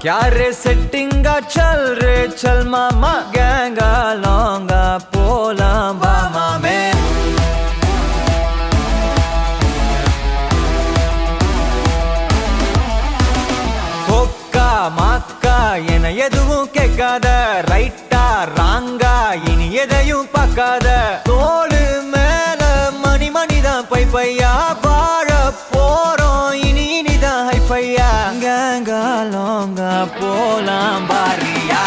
क्या रे सेटिंगा चल रे चल मामा गैंगा लौंगा पोलाम बामा में कोक्का माक्का என எதுவும் கேட்காத ரைட்டா ராங்கா இனி எதையும் பார்க்காத தோளு மேல மணி மணிதான் பை பையா வாழ போறோம் இனி இனிதான் ஹைஃபையா கேங்கா லோங்கா போலாம் பாரியா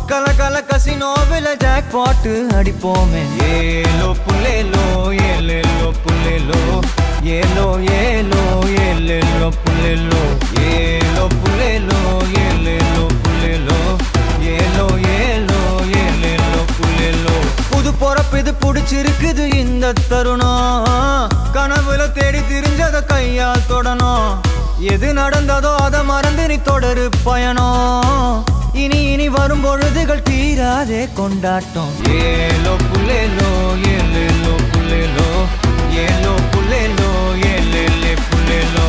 கல கல கசினோவில ஜாக் பாட்டு அடிப்போமே ஏலோ புல்லேலோ ஏலேலோ புல்லேலோ ஏலோ ஏலோ ஏலேலோ புல்லேலோ ஏலோ புல்லேலோ ஏலேலோ புல்லேலோ ஏலோ ஏலோ ஏலேலோ புல்லேலோ புது பொறப்பு இது புடிச்சிருக்குது இந்த தருணம் கனவுல தேடி திரிஞ்சத கையால் தொடணும் எது நடந்ததோ அதை மறந்து நீ தொடரு பயணம் இனி இனி வரும் பொழுதுகள் தீராதே கொண்டாட்டம் ஏலோ புல்லேலோ ஏலேலோ புல்லேலோ ஏலோ புல்லேலோ ஏலேலே புல்லேலோ